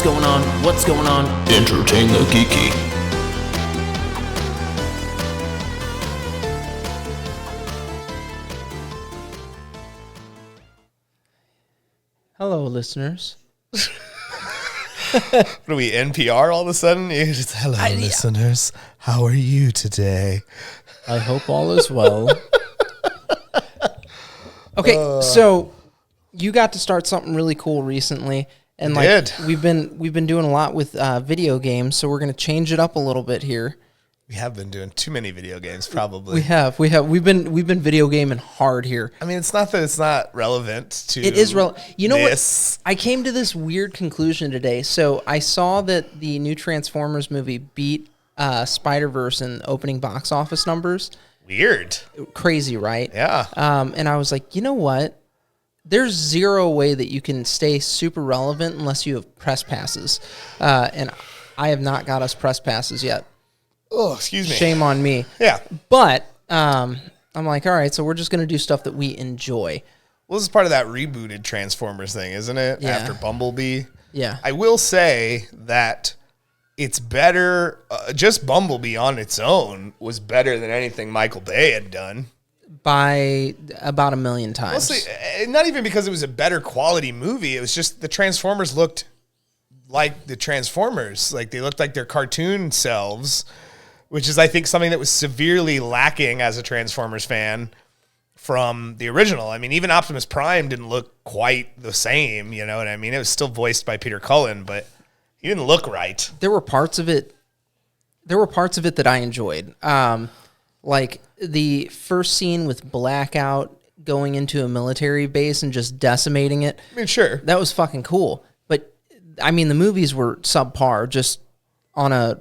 going on? What's going on? Entertain the Geeky. Hello, listeners. What are we, NPR all of a sudden? Just, hello, listeners. How are you today? I hope all is well. Okay, so you got to start something really cool recently, and we've been doing a lot with video games, so we're going to change it up a little bit here. We have been doing too many video games, probably. We've been video gaming hard here. I mean, it's not that it's not relevant to It is relevant. You know this. what? I came to this weird conclusion today. So I saw that the new Transformers movie beat Spider-Verse in opening box office numbers. Weird. Crazy, right? Yeah. And I was like, you know what? There's zero way that you can stay super relevant unless you have press passes. And I have not got us press passes yet. Oh, excuse me. Shame on me. Yeah. But I'm like, all right, so we're just going to do stuff that we enjoy. Well, this is part of that rebooted Transformers thing, isn't it? Yeah. After Bumblebee. Yeah. I will say that it's better, just Bumblebee on its own was better than anything Michael Bay had done. By about 1 million times. Mostly, not even because it was a better quality movie. It was just the Transformers looked like the Transformers. Like they looked like their cartoon selves, which is, I think, something that was severely lacking as a Transformers fan from the original. I mean, even Optimus Prime didn't look quite the same, you know what I mean? It was still voiced by Peter Cullen, but he didn't look right. There were parts of it that I enjoyed. Like the first scene with Blackout going into a military base and just decimating it. I mean, sure. That was fucking cool. But, I mean, the movies were subpar, just on a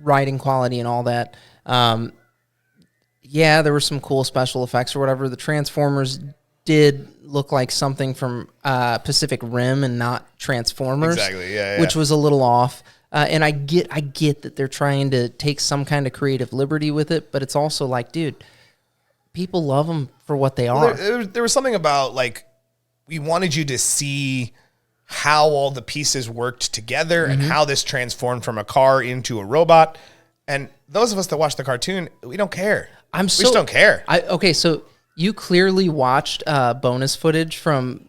writing quality and all that. There were some cool special effects or whatever. The Transformers did look like something from Pacific Rim and not Transformers. Exactly, yeah. Which was a little off. And I get that they're trying to take some kind of creative liberty with it, but it's also like, dude, people love them for what they are. There was something about, like, we wanted you to see how all the pieces worked together and how this transformed from a car into a robot. And those of us that watch the cartoon, we don't care. We just don't care. Okay, so you clearly watched bonus footage from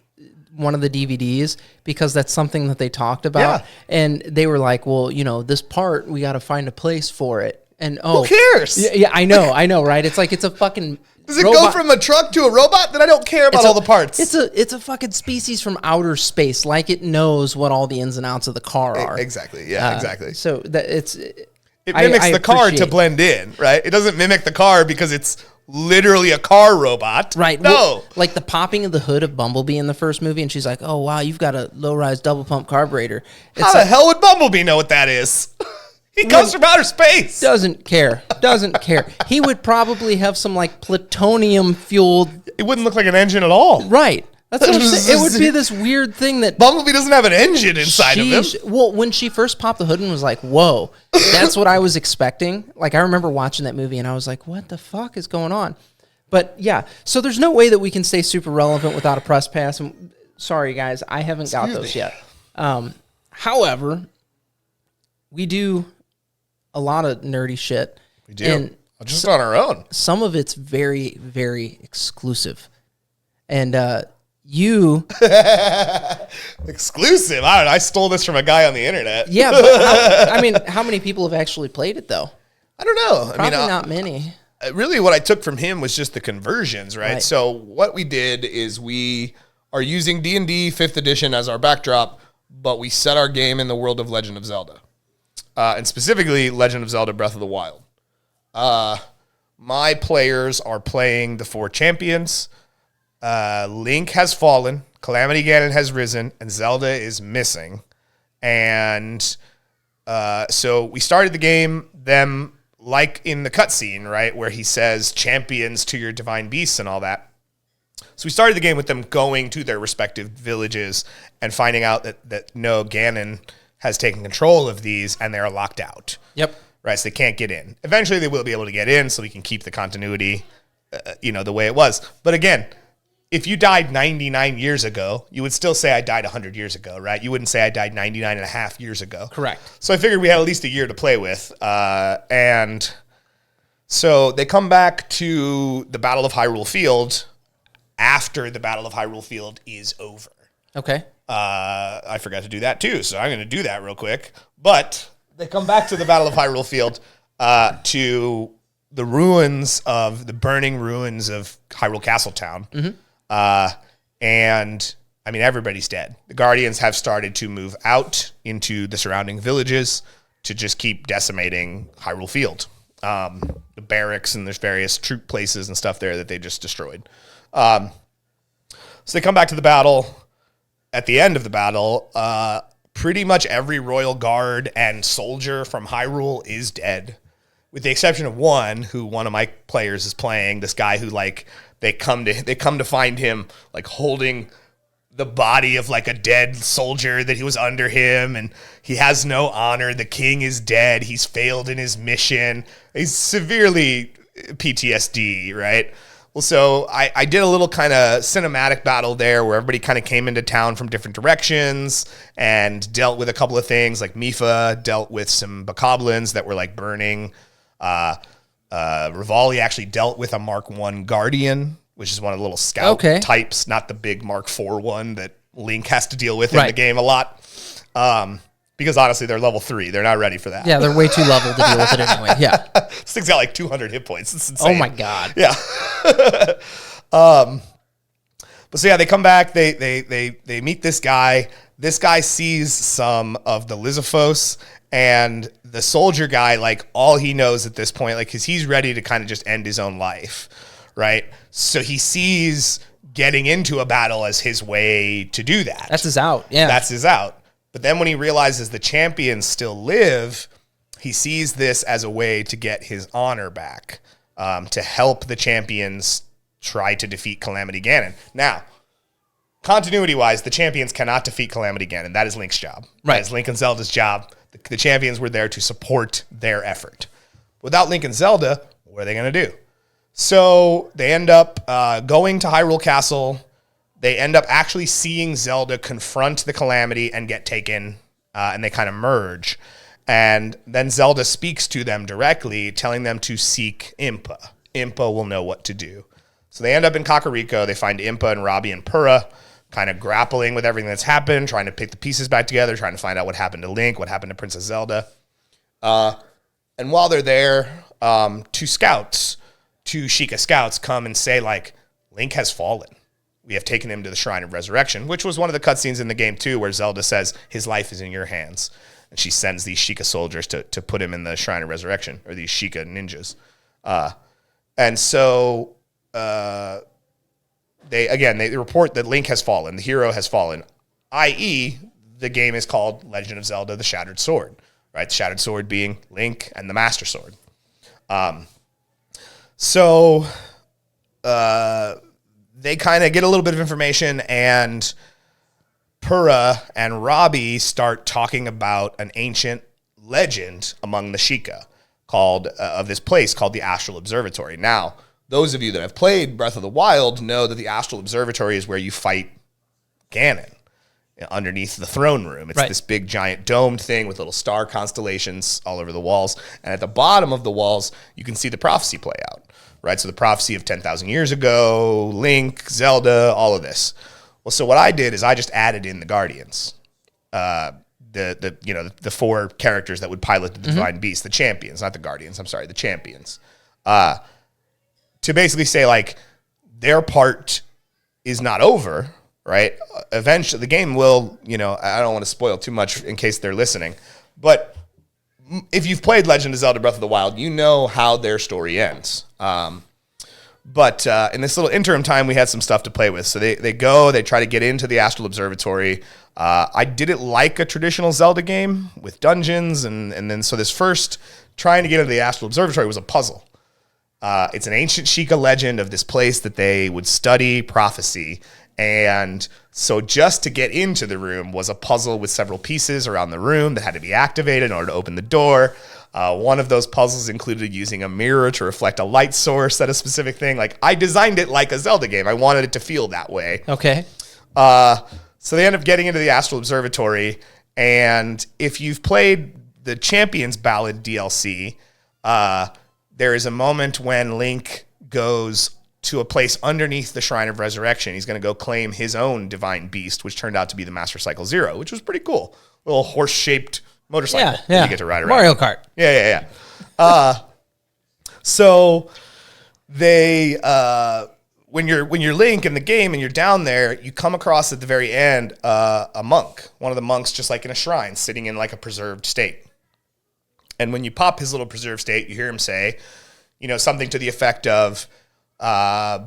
one of the DVDs because that's something that they talked about. Yeah. And they were like, well, you know, this part, we got to find a place for it. And who cares? Yeah, I know, right? It's like, it's a fucking Does it go from a truck to a robot? Then I don't care about all the parts. It's a fucking species from outer space. Like it knows what all the ins and outs of the car are. Exactly. Yeah, exactly. So that It mimics the car to blend in, right? It doesn't mimic the car because it's literally a car robot. Right. No. Well, like the popping of the hood of Bumblebee in the first movie, and she's like, oh, wow, you've got a low-rise double-pump carburetor. How the hell would Bumblebee know what that is? He comes from outer space. Doesn't care. He would probably have some, like, plutonium-fueled... It wouldn't look like an engine at all. Right. That's what I'm saying. It would be this weird thing that... Bumblebee doesn't have an engine inside of him. Well, when she first popped the hood and was like, whoa, that's what I was expecting. Like, I remember watching that movie and I was like, what the fuck is going on? But yeah, so there's no way that we can stay super relevant without a press pass. And sorry, guys, I haven't got those yet. However, we do a lot of nerdy shit. We do. And just on our own. Some of it's very, very exclusive. And you... Exclusive? I don't know. I stole this from a guy on the internet. Yeah, but how many people have actually played it, though? I don't know. Probably not many. Really, what I took from him was just the conversions, right? So what we did is we are using D&D 5th Edition as our backdrop, but we set our game in the world of Legend of Zelda. And specifically, Legend of Zelda Breath of the Wild. My players are playing the 4 champions. Link has fallen, Calamity Ganon has risen, and Zelda is missing. And so we started the game, them like in the cutscene, right, where he says champions to your divine beasts and all that. So we started the game with them going to their respective villages and finding out that no, Ganon has taken control of these and they're locked out. Yep. Right, so they can't get in. Eventually they will be able to get in so we can keep the continuity, the way it was. But again, if you died 99 years ago, you would still say I died 100 years ago, right? You wouldn't say I died 99 and a half years ago. Correct. So I figured we had at least a year to play with. And so they come back to the Battle of Hyrule Field after the Battle of Hyrule Field is over. Okay. I forgot to do that too, so I'm going to do that real quick. But they come back to the Battle of Hyrule Field to the ruins of the burning ruins of Hyrule Castletown. And I mean, everybody's dead. The Guardians have started to move out into the surrounding villages to just keep decimating Hyrule Field. The barracks and there's various troop places and stuff there that they just destroyed. So they come back to the battle. At the end of the battle, pretty much every royal guard and soldier from Hyrule is dead, with the exception of one of my players is playing. This guy who like they come to find him like holding the body of like a dead soldier that he was under him, and he has no honor. The king is dead. He's failed in his mission. He's severely PTSD, right? Well, so I did a little kind of cinematic battle there where everybody kind of came into town from different directions and dealt with a couple of things. Like Mifa dealt with some bokoblins that were like burning. Rivali actually dealt with a Mark I Guardian, which is one of the little scout types, not the big Mark IV one that Link has to deal with in the game a lot. Because honestly, they're level 3. They're not ready for that. Yeah, they're way too level to deal with it anyway. Yeah. This thing's got like 200 hit points. It's insane. Oh my God. Yeah. But so yeah, they come back. They meet this guy. This guy sees some of the Lizafos, and the soldier guy, like all he knows at this point, like, cause he's ready to kind of just end his own life. Right. So he sees getting into a battle as his way to do that. That's his out. Yeah. That's his out. But then when he realizes the champions still live, he sees this as a way to get his honor back, to help the champions try to defeat Calamity Ganon. Now, continuity-wise, the champions cannot defeat Calamity Ganon. That is Link's job. Right. That is Link and Zelda's job. The champions were there to support their effort. Without Link and Zelda, what are they going to do? So they end up going to Hyrule Castle. They end up actually seeing Zelda confront the Calamity and get taken, and they kind of merge. And then Zelda speaks to them directly, telling them to seek Impa. Impa will know what to do. So they end up in Kakariko. They find Impa and Robbie and Purah kind of grappling with everything that's happened, trying to pick the pieces back together, trying to find out what happened to Link, what happened to Princess Zelda. And while they're there, two Sheikah scouts come and say, like, Link has fallen. We have taken him to the Shrine of Resurrection, which was one of the cutscenes in the game, too, where Zelda says, his life is in your hands. And she sends these Sheikah soldiers to put him in the Shrine of Resurrection, or these Sheikah ninjas. And so they report that Link has fallen, the hero has fallen, i.e., the game is called Legend of Zelda, the Shattered Sword, right? The Shattered Sword being Link and the Master Sword. They kind of get a little bit of information, and Purah and Robbie start talking about an ancient legend among the Sheikah of this place called the Astral Observatory. Now, those of you that have played Breath of the Wild know that the Astral Observatory is where you fight Ganon underneath the throne room. It's this big giant domed thing with little star constellations all over the walls. And at the bottom of the walls, you can see the prophecy play out. Right, so the prophecy of 10,000 years ago, Link, Zelda, all of this. Well, so what I did is I just added in the Guardians, the 4 characters that would pilot the Divine Beast, the champions, not the Guardians. I'm sorry, the champions, to basically say, like, their part is not over. Right, eventually the game will. I don't want to spoil too much in case they're listening, but if you've played Legend of Zelda Breath of the Wild, you know how their story ends. But in this little interim time, we had some stuff to play with. So they try to get into the Astral Observatory. I did it like a traditional Zelda game with dungeons. And then so this first trying to get into the Astral Observatory was a puzzle. It's an ancient Sheikah legend of this place that they would study prophecy. And so just to get into the room was a puzzle with several pieces around the room that had to be activated in order to open the door. One of those puzzles included using a mirror to reflect a light source at a specific thing. Like, I designed it like a Zelda game. I wanted it to feel that way. Okay. So they end up getting into the Astral Observatory, and if you've played the Champions Ballad DLC, there is a moment when Link goes to a place underneath the Shrine of Resurrection. He's going to go claim his own divine beast, which turned out to be the Master Cycle Zero, which was pretty cool. Little horse-shaped motorcycle that you get to ride around. Mario Kart. Yeah. So they, when you're Link in the game and you're down there, you come across at the very end a monk, one of the monks, just like in a shrine, sitting in like a preserved state. And when you pop his little preserved state, you hear him say, something to the effect of,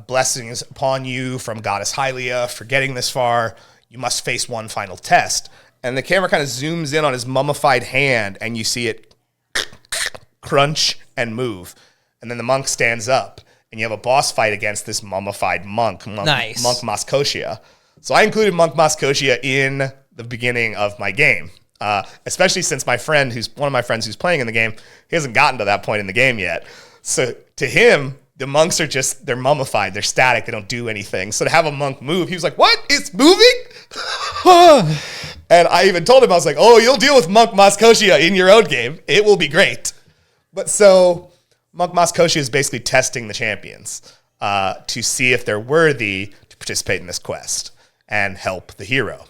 blessings upon you from Goddess Hylia for getting this far. You must face one final test. And the camera kind of zooms in on his mummified hand, and you see it crunch and move. And then the monk stands up, and you have a boss fight against this mummified monk, Nice. Monk Moscotia. So I included Monk Moscotia in the beginning of my game, especially since one of my friends who's playing in the game, he hasn't gotten to that point in the game yet. So to him, the monks are they're mummified. They're static. They don't do anything. So to have a monk move, he was like, what? It's moving? And I even told him, I was like, oh, you'll deal with Monk Moscotia in your own game. It will be great. But so Monk Moscotia is basically testing the champions to see if they're worthy to participate in this quest and help the hero.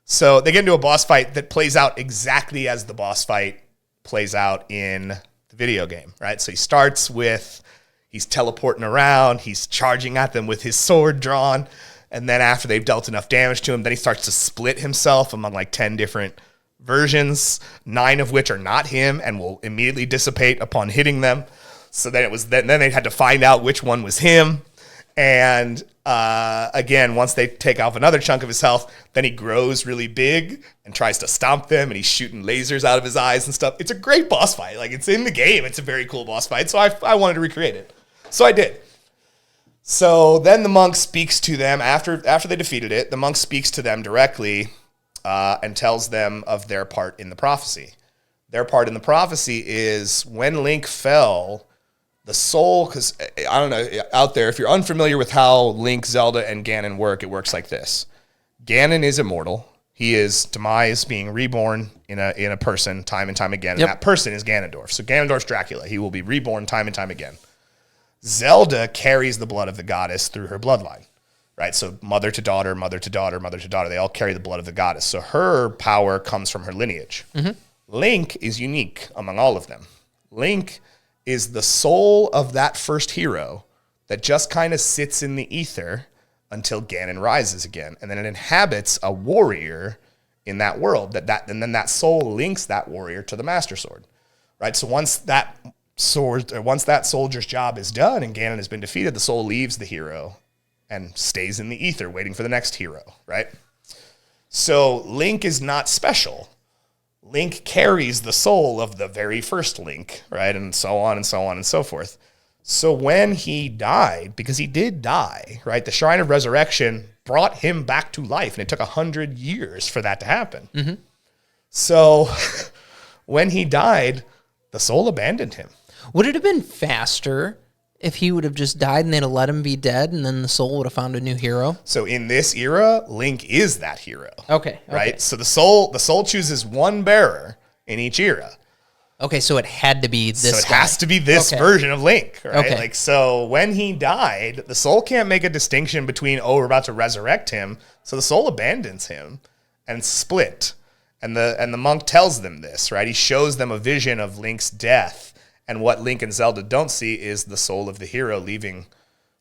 So they get into a boss fight that plays out exactly as the boss fight plays out in the video game, right? So he starts with, he's teleporting around, he's charging at them with his sword drawn, and then after they've dealt enough damage to him, then he starts to split himself among like 10 different versions, 9 of which are not him and will immediately dissipate upon hitting them. So then then they had to find out which one was him. And again, once they take off another chunk of his health, then he grows really big and tries to stomp them, and he's shooting lasers out of his eyes and stuff. It's a great boss fight. Like, it's in the game. It's a very cool boss fight. So I wanted to recreate it. So I did. So then the monk speaks to them after they defeated it. The monk speaks to them directly and tells them of their part in the prophecy. Their part in the prophecy is when Link fell, the soul, because I don't know, out there, if you're unfamiliar with how Link, Zelda, and Ganon work, it works like this. Ganon is immortal. He is demise, being reborn in a person time and time again. Yep. And that person is Ganondorf. So Ganondorf's Dracula. He will be reborn time and time again. Zelda carries the blood of the goddess through her bloodline, right? So mother to daughter, mother to daughter, mother to daughter, they all carry the blood of the goddess. So her power comes from her lineage. Mm-hmm. Link is unique among all of them. Link is the soul of that first hero that just kind of sits in the ether until Ganon rises again. And then it inhabits a warrior in that world. And then that soul links that warrior to the Master Sword, right? So once that soldier's job is done and Ganon has been defeated, the soul leaves the hero and stays in the ether waiting for the next hero, right? So Link is not special. Link carries the soul of the very first Link, right? And so on and so on and so forth. So when he died, because he did die, right? The Shrine of Resurrection brought him back to life, and it took 100 years for that to happen. Mm-hmm. So when he died, the soul abandoned him. Would it have been faster if he would have just died and they'd have let him be dead and then the soul would have found a new hero? So in this era, Link is that hero. Okay. Right? So the soul chooses one bearer in each era. Okay, so it had to be this guy. Has to be this version of Link, right? Okay. Like, so when he died, the soul can't make a distinction between, we're about to resurrect him. So the soul abandons him and split. And the monk tells them this, right? He shows them a vision of Link's death. And what Link and Zelda don't see is the soul of the hero leaving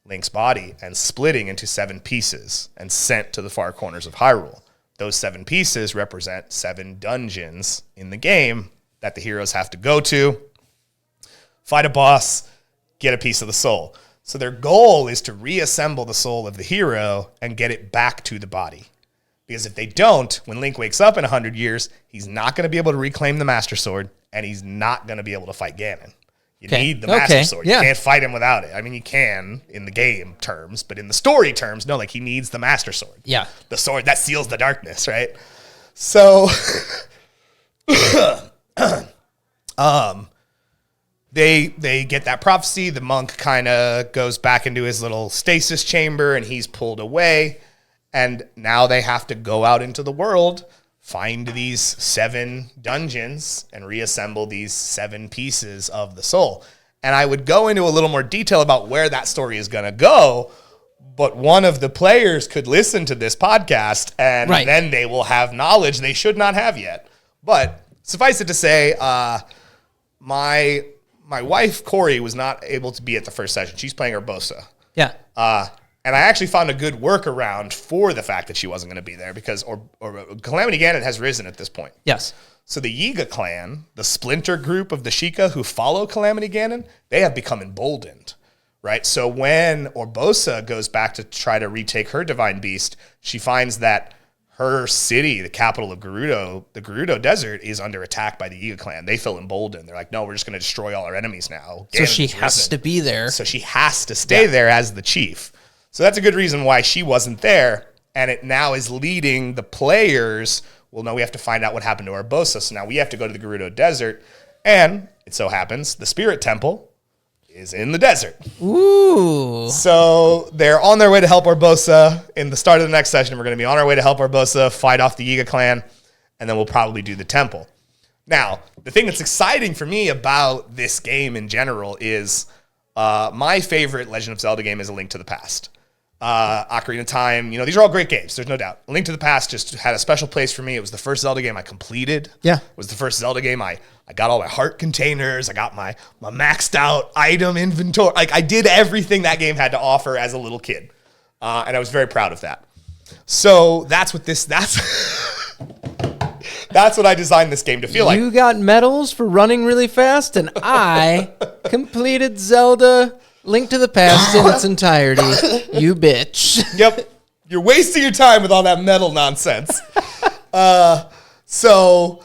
Link's body and splitting into 7 pieces and sent to the far corners of Hyrule. Those 7 pieces represent 7 dungeons in the game that the heroes have to go to, fight a boss, get a piece of the soul. So their goal is to reassemble the soul of the hero and get it back to the body. Because if they don't, when Link wakes up in 100 years, he's not going to be able to reclaim the Master Sword, and he's not going to be able to fight Ganon. You need the Master Sword. You can't fight him without it. I mean, you can in the game terms, but in the story terms, no, like he needs the Master Sword. Yeah. The sword that seals the darkness, right? So They get that prophecy. The monk kind of goes back into his little stasis chamber, and he's pulled away. And now they have to go out into the world, find these 7 dungeons, and reassemble these 7 pieces of the soul. And I would go into a little more detail about where that story is going to go, but one of the players could listen to this podcast, and then they will have knowledge they should not have yet. But suffice it to say, my wife, Corey, was not able to be at the first session. She's playing Urbosa. Yeah. And I actually found a good workaround for the fact that she wasn't going to be there because Calamity Ganon has risen at this point. Yes. So the Yiga clan, the splinter group of the Sheikah who follow Calamity Ganon, they have become emboldened, right? So when Urbosa goes back to try to retake her divine beast, she finds that her city, the capital of Gerudo, the Gerudo Desert, is under attack by the Yiga clan. They feel emboldened. They're like, no, we're just going to destroy all our enemies now. So she has to be there. So she has to stay there as the chief. So that's a good reason why she wasn't there, and it now is leading the players. Well, no, we have to find out what happened to Urbosa. So now we have to go to the Gerudo Desert, and it so happens the Spirit Temple is in the desert. Ooh. So they're on their way to help Urbosa. In the start of the next session, we're going to be on our way to help Urbosa fight off the Yiga clan, and then we'll probably do the temple. Now, the thing that's exciting for me about this game in general is my favorite Legend of Zelda game is A Link to the Past. Ocarina of Time, these are all great games. There's no doubt. A Link to the Past just had a special place for me. It was the first Zelda game I completed. Yeah. It was the first Zelda game I got all my heart containers. I got my maxed out item inventory. Like, I did everything that game had to offer as a little kid. And I was very proud of that. So that's what that's what I designed this game to feel like. You got medals for running really fast, and I completed Zelda Link to the Past in its entirety. You bitch. Yep. You're wasting your time with all that metal nonsense. So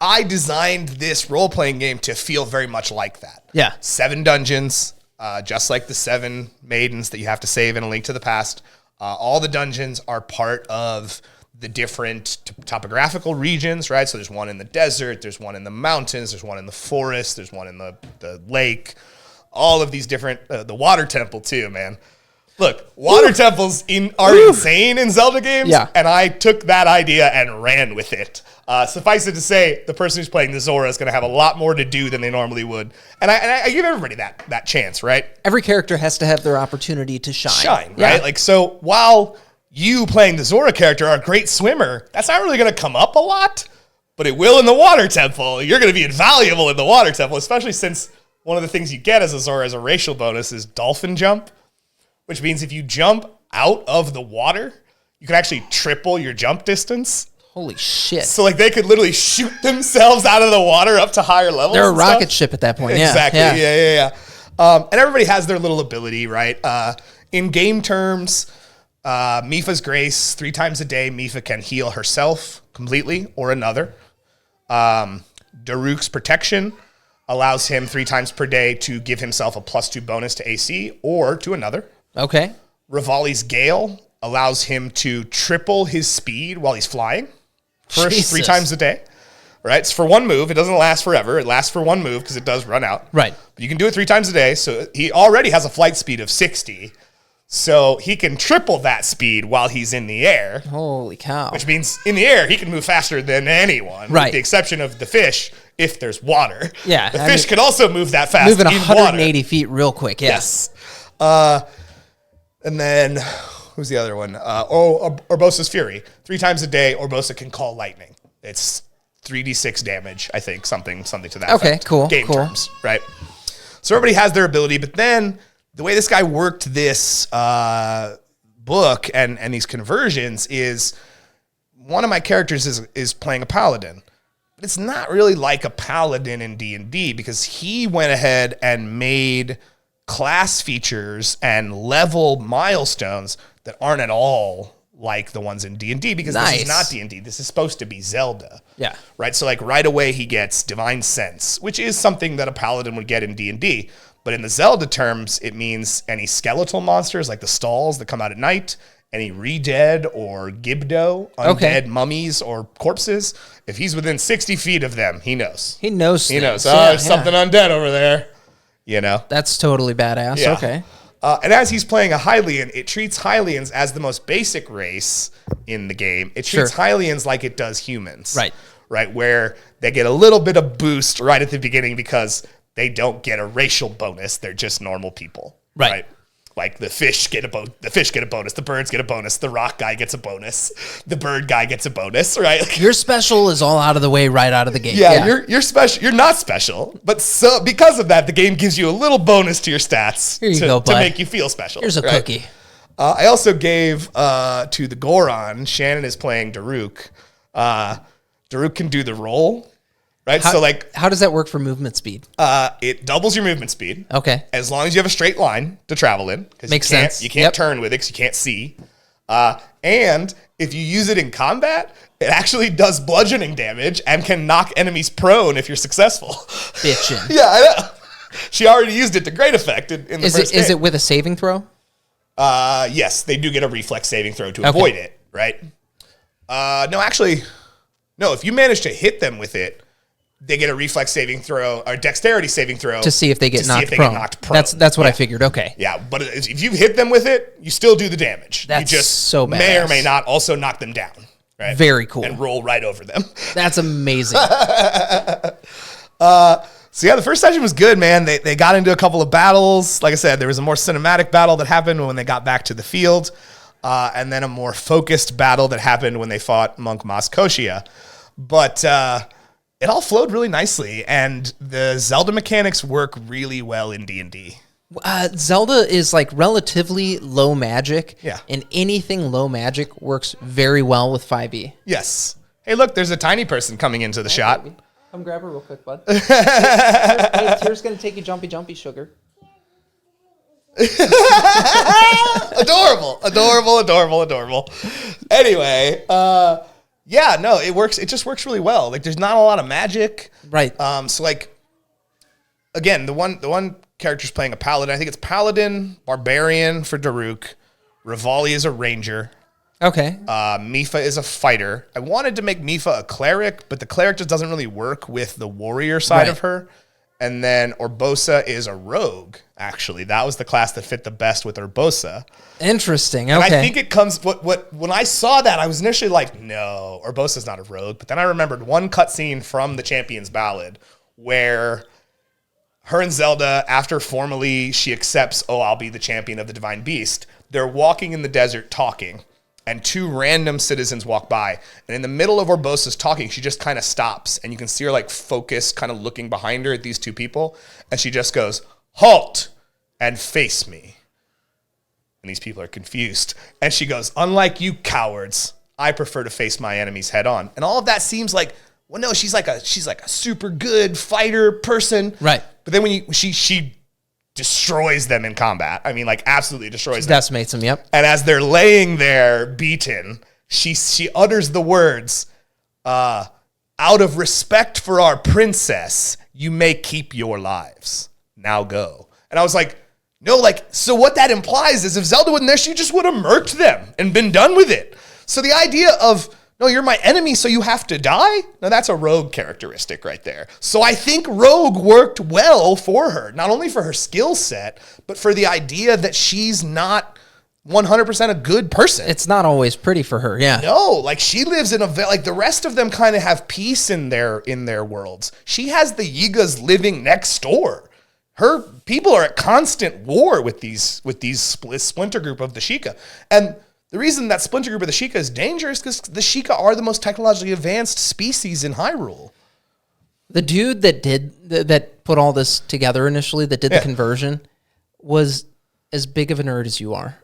I designed this role-playing game to feel very much like that. Yeah. 7 dungeons, just like the 7 maidens that you have to save in A Link to the Past. All the dungeons are part of the different topographical regions, right? So there's one in the desert, there's one in the mountains, there's one in the forest, there's one in the lake. All of these different, the water temple too, man. Look, water temples are insane in Zelda games, and I took that idea and ran with it. Suffice it to say, the person who's playing the Zora is going to have a lot more to do than they normally would. And I give everybody that chance, right? Every character has to have their opportunity to shine. Right? Like, so while you playing the Zora character are a great swimmer, that's not really going to come up a lot, but it will in the water temple. You're going to be invaluable in the water temple, especially since one of the things you get as a Zora as a racial bonus is dolphin jump, which means if you jump out of the water, you can actually triple your jump distance. Holy shit. So, like, they could literally shoot themselves out of the water up to higher levels. They're a rocket ship at that point. Exactly. Yeah. And everybody has their little ability, right? In game terms, Mifa's Grace, 3 times a day, Mifa can heal herself completely or another. Daruk's Protection allows him 3 times per day to give himself a +2 bonus to AC or to another. Okay. Rivali's Gale allows him to triple his speed while he's flying for 3 times a day. Right? It's for 1 move. It doesn't last forever. It lasts for 1 move because it does run out. Right. But you can do it 3 times a day. So he already has a flight speed of 60. So he can triple that speed while he's in the air. Holy cow. Which means in the air, he can move faster than anyone. Right. With the exception of the fish, if there's water. Yeah. The fish can also move that fast moving in 180 feet real quick. Yes. And then, who's the other one? Urbosa's Fury. 3 times a day, Urbosa can call lightning. It's 3d6 damage, I think, something to that effect. Cool. Game terms, right? So everybody has their ability, but then the way this guy worked this book and these conversions is one of my characters is playing a paladin. But it's not really like a paladin in D&D because he went ahead and made class features and level milestones that aren't at all like the ones in D&D because this is not D&D. This is supposed to be Zelda. Yeah. Right? So like right away he gets Divine Sense, which is something that a paladin would get in D&D. But in the Zelda terms, it means any skeletal monsters like the stalls that come out at night, any re-dead or Gibdo, undead mummies or corpses. If he's within 60 feet of them, he knows. He knows. He knows. Oh, there's something undead over there. You know? That's totally badass. Yeah. Okay. And as he's playing a Hylian, it treats Hylians as the most basic race in the game. It treats Hylians like it does humans. Right, where they get a little bit of boost right at the beginning because they don't get a racial bonus. They're just normal people. Right? Like the fish get a bonus, the birds get a bonus, the rock guy gets a bonus, the bird guy gets a bonus, right? Like, your special is all out of the way right out of the gate. Yeah. You're special. You're not special, but so because of that, the game gives you a little bonus to your stats to make you feel special. Here's a cookie. I also gave to the Goron. Shannon is playing Daruk. Daruk can do the roll. Right, how does that work for movement speed? It doubles your movement speed. Okay, as long as you have a straight line to travel in. Makes sense. You can't turn with it because you can't see. And if you use it in combat, it actually does bludgeoning damage and can knock enemies prone if you're successful. Bitchin'. Yeah, I know. She already used it to great effect in the first game. Is it with a saving throw? Yes, they do get a reflex saving throw to avoid it. Right? No, actually, no. If you manage to hit them with it, they get a reflex saving throw or dexterity saving throw to see if they get knocked prone. That's what I figured. Okay. Yeah, but if you hit them with it, you still do the damage. That's you just so badass. May or may not also knock them down. Right? Very cool. And roll right over them. That's amazing. So yeah, the first session was good, man. They got into a couple of battles. Like I said, there was a more cinematic battle that happened when they got back to the field, and then a more focused battle that happened when they fought Monk Moscotia. But it all flowed really nicely, and the Zelda mechanics work really well in D&D. Zelda is like relatively low magic, yeah, and anything low magic works very well with 5e. Yes. Hey, look, there's a tiny person coming into the shot. Baby. Come grab her real quick, bud. Hey, Tear's gonna take you jumpy, sugar. Adorable. Anyway, yeah, no, it works. It just works really well. Like, there's not a lot of magic, right? So, like, again, the one character's playing a paladin. I think it's paladin, barbarian for Daruk. Rivali is a ranger. Okay. Mifa is a fighter. I wanted to make Mifa a cleric, but the cleric just doesn't really work with the warrior side of her. And then Urbosa is a rogue, actually. That was the class that fit the best with Urbosa. Interesting. Okay. And I think it comes when I saw that, I was initially like, no, Urbosa's not a rogue. But then I remembered one cutscene from the Champion's Ballad where her and Zelda, after formally she accepts, oh, I'll be the champion of the Divine Beast, they're walking in the desert talking. And two random citizens walk by. And in the middle of Urbosa's talking, she just kind of stops. And you can see her like focus, kind of looking behind her at these two people. And she just goes, halt and face me. And these people are confused. And she goes, unlike you cowards, I prefer to face my enemies head on. And all of that seems like, well, no, she's like a super good fighter person. Right. But then when she destroys them in combat. I mean, like, absolutely destroys them. Decimates them, yep. And as they're laying there beaten, she utters the words, out of respect for our princess, you may keep your lives. Now go. And I was like, no, like, so what that implies is if Zelda wasn't there, she just would have murked them and been done with it. So the idea of, no, you're my enemy, so you have to die? No, that's a rogue characteristic right there. So I think rogue worked well for her, not only for her skill set, but for the idea that she's not 100% a good person. It's not always pretty for her, yeah. No, like she lives in like the rest of them kind of have peace in their worlds. She has the Yigas living next door. Her people are at constant war with these splinter group of the Sheikah. And the reason that splinter group of the Sheikah is dangerous is because the Sheikah are the most technologically advanced species in Hyrule. The dude that put all this together initially, that did the conversion, was as big of a nerd as you are.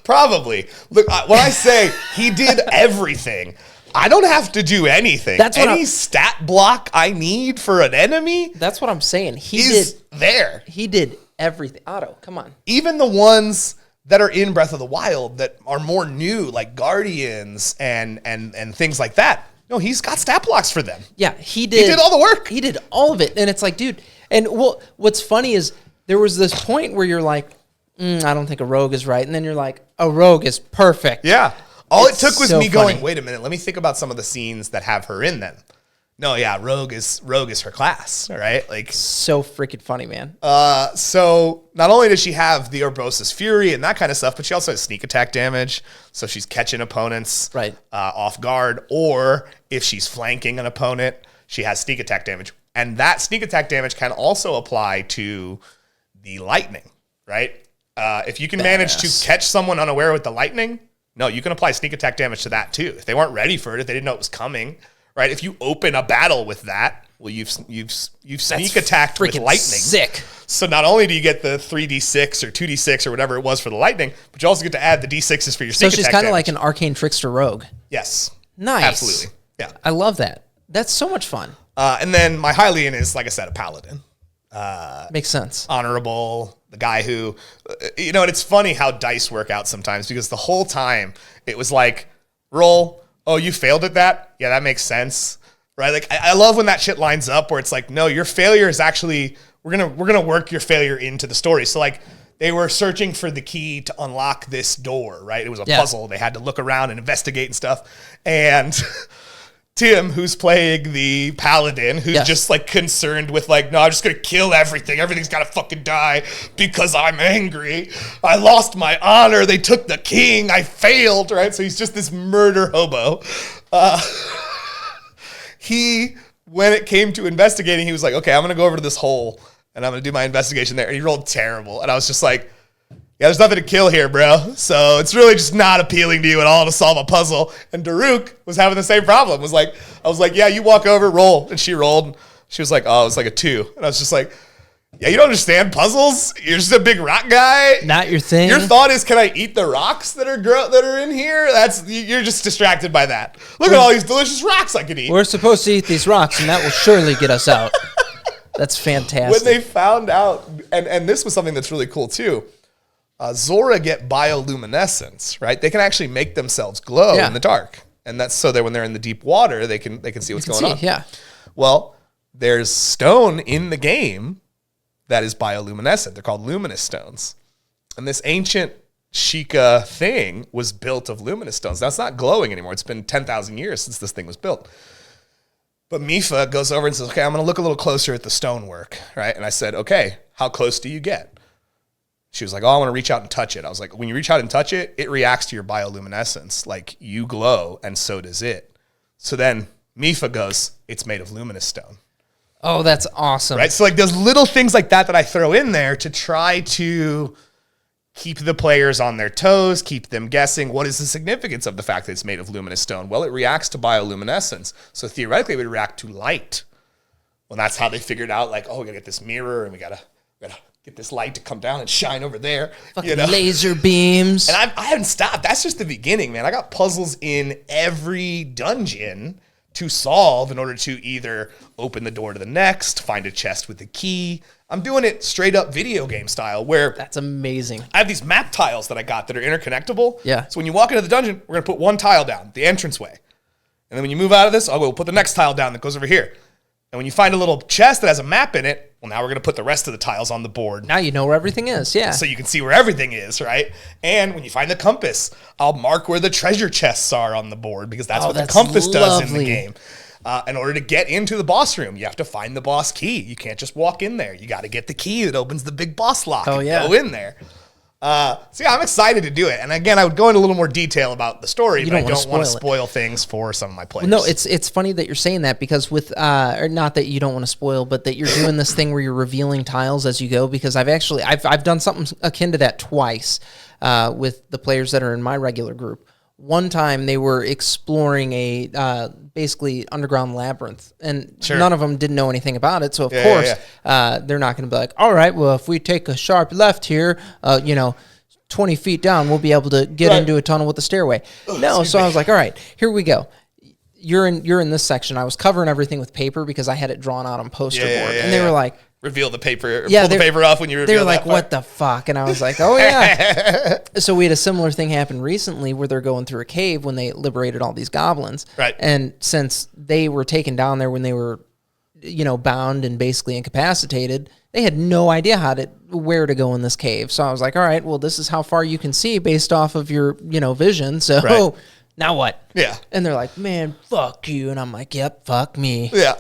Probably. Look, when I say he did everything, I don't have to do anything. That's what Any stat block I need for an enemy. That's what I'm saying. He did everything. Otto, come on. Even the ones that are in Breath of the Wild that are more new, like Guardians and things like that. No, he's got stat blocks for them. Yeah, he did. He did all the work. He did all of it. And it's like, dude, And well, what's funny is there was this point where you're like, I don't think a rogue is right. And then you're like, a rogue is perfect. Yeah. All it took was so me funny. going, wait a minute, let me think about some of the scenes that have her in them. No, yeah, rogue is her class, all right? Like, So freaking funny, man. so not only does she have the Orbosa's Fury and that kind of stuff, but she also has sneak attack damage. So she's catching opponents Right. Off guard, or if she's flanking an opponent, she has sneak attack damage. And that sneak attack damage can also apply to the lightning, right? If you can manage to catch someone unaware with the lightning, no, you can apply sneak attack damage to that too. If they weren't ready for it, if they didn't know it was coming, right? If you open a battle with that, well, you've sneak attacked with lightning. Sick. So not only do you get the 3d6 or 2d6 or whatever it was for the lightning, but you also get to add the d6s for your So sneak she's attack kind of damage. like an arcane trickster rogue. Yes. Nice. Absolutely. Yeah. I love that. That's so much fun. And then my Hylian is, like I said, a paladin. Makes sense. Honorable, the guy who, and it's funny how dice work out sometimes, because the whole time it was like, roll, oh, you failed at that? Yeah, that makes sense, right? Like, I love when that shit lines up where it's like, no, your failure is actually, we're gonna work your failure into the story. So like, they were searching for the key to unlock this door, right? It was a puzzle. They had to look around and investigate and stuff. And Tim, who's playing the paladin, who's just like concerned with like, no, I'm just going to kill everything. Everything's got to fucking die because I'm angry. I lost my honor. They took the king. I failed, right? So he's just this murder hobo. When it came to investigating, he was like, okay, I'm going to go over to this hole and I'm going to do my investigation there. And he rolled terrible. And I was just like, yeah, there's nothing to kill here, bro. So it's really just not appealing to you at all to solve a puzzle. And Daruk was having the same problem. I was like, yeah, you walk over, roll. And she rolled. And she was like, oh, it's like a 2. And I was just like, yeah, you don't understand puzzles? You're just a big rock guy? Not your thing? Your thought is, can I eat the rocks that are in here? You're just distracted by that. Look at all these delicious rocks I could eat. We're supposed to eat these rocks, and that will surely get us out. That's fantastic. When they found out, and this was something that's really cool too, Zora get bioluminescence, right? They can actually make themselves glow in the dark. And that's so that when they're in the deep water, they can see what's going on. Yeah. Well, there's stone in the game that is bioluminescent. They're called luminous stones. And this ancient Sheikah thing was built of luminous stones. Now, it's not glowing anymore. It's been 10,000 years since this thing was built. But Mifa goes over and says, okay, I'm going to look a little closer at the stonework, right? And I said, okay, how close do you get? She was like, oh, I want to reach out and touch it. I was like, when you reach out and touch it, it reacts to your bioluminescence. Like, you glow, and so does it. So then Mifa goes, it's made of luminous stone. Oh, that's awesome. Right? So, like, there's little things like that I throw in there to try to keep the players on their toes, keep them guessing. What is the significance of the fact that it's made of luminous stone? Well, it reacts to bioluminescence. So, theoretically, it would react to light. Well, that's how they figured out, like, oh, we got to get this mirror, and we got to get this light to come down and shine over there. Fucking laser beams. And I haven't stopped. That's just the beginning, man. I got puzzles in every dungeon to solve in order to either open the door to the next, find a chest with the key. I'm doing it straight up video game style where That's amazing. I have these map tiles that I got that are interconnectable. Yeah. So when you walk into the dungeon, we're going to put one tile down, the entranceway. And then when you move out of this, we'll put the next tile down that goes over here. And when you find a little chest that has a map in it, well, now we're going to put the rest of the tiles on the board. Now you know where everything is, yeah. So you can see where everything is, right? And when you find the compass, I'll mark where the treasure chests are on the board because that's what the compass does in the game. In order to get into the boss room, you have to find the boss key. You can't just walk in there. You got to get the key that opens the big boss lock and go in there. So yeah, I'm excited to do it. And again, I would go into a little more detail about the story, but I don't want to spoil things for some of my players. No, it's funny that you're saying that because with, or not that you don't want to spoil, but that you're doing this thing where you're revealing tiles as you go, because I've done something akin to that twice with the players that are in my regular group. One time they were exploring a basically underground labyrinth, and none of them didn't know anything about it. So of course they're not going to be like, all right, well, if we take a sharp left here, 20 feet down, we'll be able to get into a tunnel with a stairway. No, so I was like, all right, here we go. You're in this section. I was covering everything with paper because I had it drawn out on poster board, and they were like, reveal the paper, pull the paper off when you reveal. They were like, what the fuck? And I was like, oh yeah. So we had a similar thing happen recently where they're going through a cave when they liberated all these goblins. Right. And since they were taken down there when they were bound and basically incapacitated. They had no idea where to go in this cave. So I was like, all right, well, this is how far you can see based off of your, vision. So now what? Yeah. And they're like, man, fuck you. And I'm like, yep, fuck me. Yeah.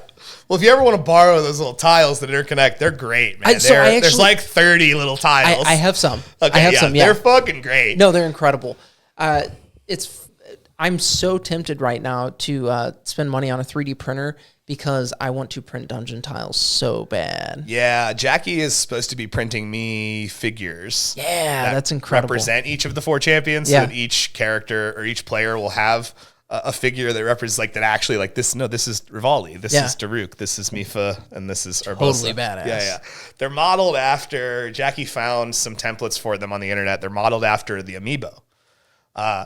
Well, if you ever want to borrow those little tiles that interconnect, they're great, man. There's like 30 little tiles. I have some. Okay, I have some, yeah. They're fucking great. No, they're incredible. I'm so tempted right now to spend money on a 3D printer because I want to print dungeon tiles so bad. Yeah, Jackie is supposed to be printing me figures. Yeah, that's incredible. Represent each of the 4 champions. Yeah. So that each character or each player will have a figure that represents that actually this. No, this is Rivali. This is Daruk. This is Mifa, and this is Urbosa. Totally badass. Yeah. They're modeled after. Jackie found some templates for them on the internet. They're modeled after the amiibo.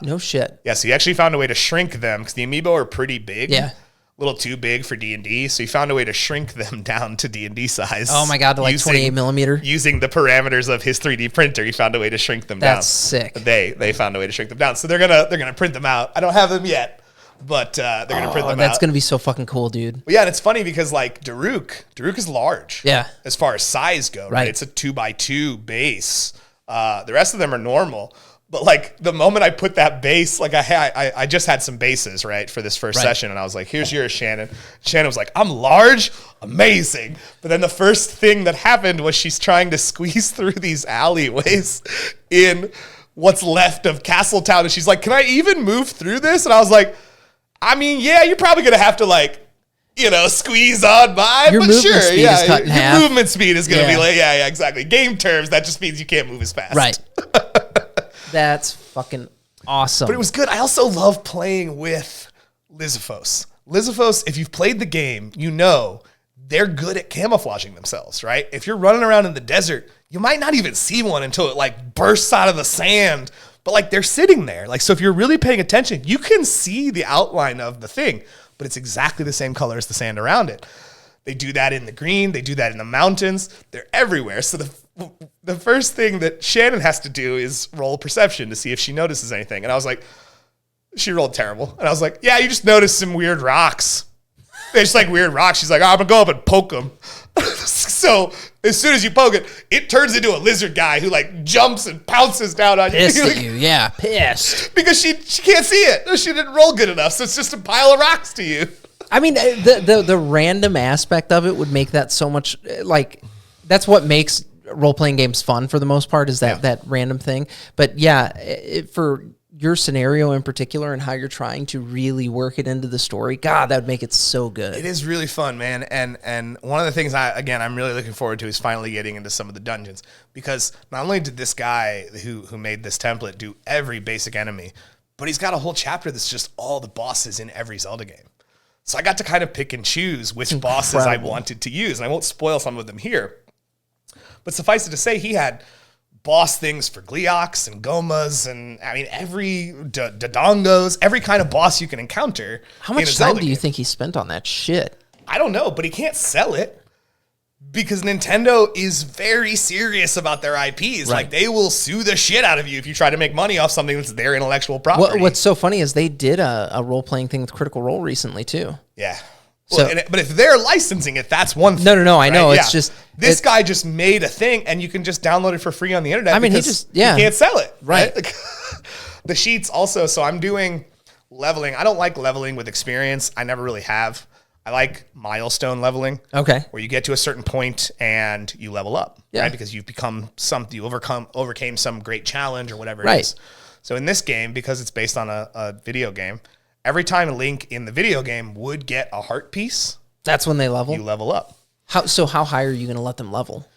No shit. Yeah, so he actually found a way to shrink them because the amiibo are pretty big. Yeah. A little too big for D&D, so he found a way to shrink them down to D&D size. Oh my god, to like 28 millimeter? Using the parameters of his 3D printer, he found a way to shrink them down. That's sick. They found a way to shrink them down. So they're gonna print them out. I don't have them yet, but they're gonna print them out. That's gonna be so fucking cool, dude. Well, yeah, and it's funny because Daruk is large. Yeah. As far as size go, right? It's a 2x2 base. The rest of them are normal. But the moment I put that base, I just had some bases, right, for this first session. And I was like, here's yours, Shannon. Shannon was like, I'm large? Amazing. But then the first thing that happened was she's trying to squeeze through these alleyways in what's left of Castletown. And she's like, can I even move through this? And I was like, I mean, yeah, you're probably going to have to squeeze on by. Your movement speed is cut in half. Your movement speed is going to be exactly. Game terms, that just means you can't move as fast. Right. That's fucking awesome. But it was good. I also love playing with Lizifos. Lizifos, if you've played the game, they're good at camouflaging themselves, right? If you're running around in the desert, you might not even see one until it bursts out of the sand. But they're sitting there. So if you're really paying attention, you can see the outline of the thing, but it's exactly the same color as the sand around it. They do that in the green. They do that in the mountains. They're everywhere. So the first thing that Shannon has to do is roll perception to see if she notices anything. And I was like, she rolled terrible. And I was like, yeah, you just noticed some weird rocks. They're just weird rocks. She's like, I'm going to go up and poke them. So as soon as you poke it, it turns into a lizard guy who jumps and pounces down on pissed you. Pissed at you, yeah, pissed. Because she can't see it. She didn't roll good enough. So it's just a pile of rocks to you. I mean, the random aspect of it would make that so much, that's what makes role-playing games fun for the most part, is that random thing. But yeah, for your scenario in particular and how you're trying to really work it into the story, God, that would make it so good. It is really fun, man. And one of the things I'm really looking forward to is finally getting into some of the dungeons, because not only did this guy who made this template do every basic enemy, but he's got a whole chapter that's just all the bosses in every Zelda game. So I got to kind of pick and choose which bosses I wanted to use. And I won't spoil some of them here. But suffice it to say, he had boss things for Gleox and Gomas and, every Dodongos, every kind of boss you can encounter. How much time do you think he spent on that shit? I don't know, but he can't sell it because Nintendo is very serious about their IPs. Right. They will sue the shit out of you if you try to make money off something that's their intellectual property. What's so funny is they did a role-playing thing with Critical Role recently, too. Yeah. Well, but if they're licensing it, that's one thing. No, I know. It's just... This guy just made a thing, and you can just download it for free on the internet. He can't sell it. Right. The sheets also, so I'm doing leveling. I don't like leveling with experience. I never really have. I like milestone leveling. Okay. Where you get to a certain point and you level up. Yeah. Right? Because you've become something, you overcame some great challenge or whatever it is. So in this game, because it's based on a video game, every time Link in the video game would get a heart piece, that's when they level? You level up. How high are you going to let them level?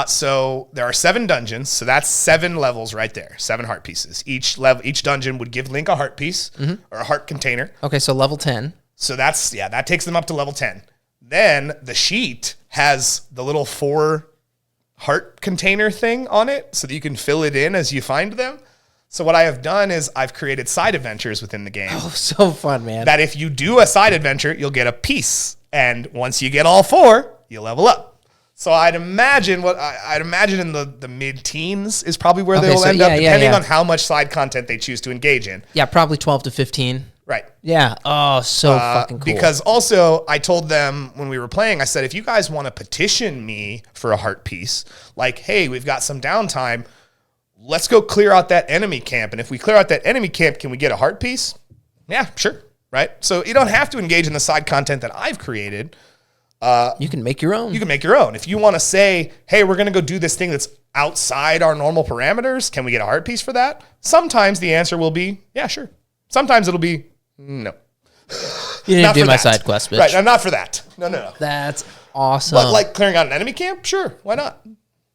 So there are 7 dungeons, so that's 7 levels right there, 7 heart pieces. Each dungeon would give Link a heart piece or a heart container. Okay, so level 10. So that takes them up to level 10. Then the sheet has the little 4 heart container thing on it so that you can fill it in as you find them. So what I have done is I've created side adventures within the game. Oh, so fun, man. That if you do a side adventure, you'll get a piece. And once you get all 4, you level up. So I'd imagine in the mid-teens is probably where they will end up, depending on how much side content they choose to engage in. Yeah, probably 12 to 15. Right. Yeah. Oh, so fucking cool. Because also, I told them when we were playing, I said, if you guys want to petition me for a heart piece, like, hey, we've got some downtime, let's go clear out that enemy camp. And if we clear out that enemy camp, can we get a heart piece? Yeah, sure. Right. So you don't have to engage in the side content that I've created. You can make your own. You can make your own. If you want to say, hey, we're going to go do this thing that's outside our normal parameters, can we get a heart piece for that? Sometimes the answer will be, yeah, sure. Sometimes it'll be, no. You didn't do my side quest, bitch. Right, not for that. No. That's awesome. But like clearing out an enemy camp? Sure, why not?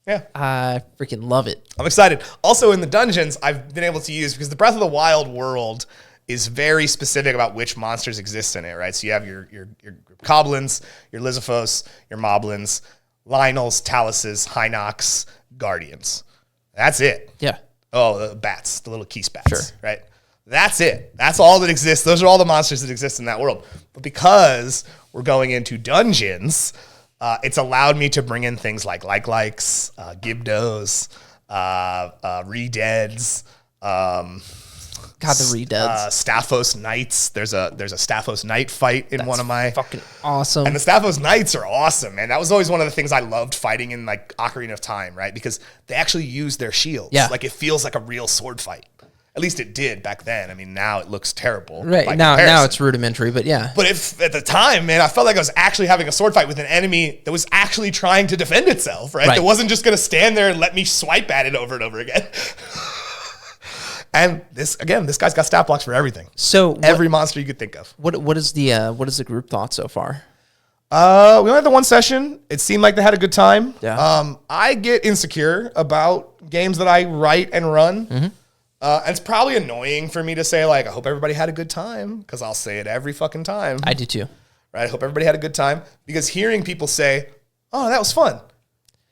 Yeah. I freaking love it. I'm excited. Also in the dungeons, I've been able to use, because the Breath of the Wild world is very specific about which monsters exist in it, right? So you have your Goblins, your Lizithos, your Moblins, Lynels, Taluses, Hinox, Guardians. That's it. Yeah. Oh, the bats, the little Keese bats, Sure. right? That's it. That's all that exists. Those are all the monsters that exist in that world. But because we're going into dungeons, it's allowed me to bring in things like likes, Gibdos, Redeads, God, the Redeads. Staphos Knights. There's a Staphos Knight fight in one of my fucking awesome. And the Staphos Knights are awesome, man. That was always one of the things I loved fighting in like Ocarina of Time, right? Because they actually use their shields. Yeah. Like it feels like a real sword fight. At least it did back then. I mean, now it looks terrible. Right. Now it's rudimentary, but yeah. But if at the time, man, I felt like I was actually having a sword fight with an enemy that was actually trying to defend itself, right? That wasn't just going to stand there and let me swipe at it over and over again. And this guy's got stat blocks for everything. So every monster you could think of. What is the group thought so far? We only had the one session. It seemed like they had a good time. Yeah. I get insecure about games that I write and run. Mm-hmm. And it's probably annoying for me to say, like, I hope everybody had a good time, because I'll say it every fucking time. I do too. Right? I hope everybody had a good time, because hearing people say, oh, that was fun,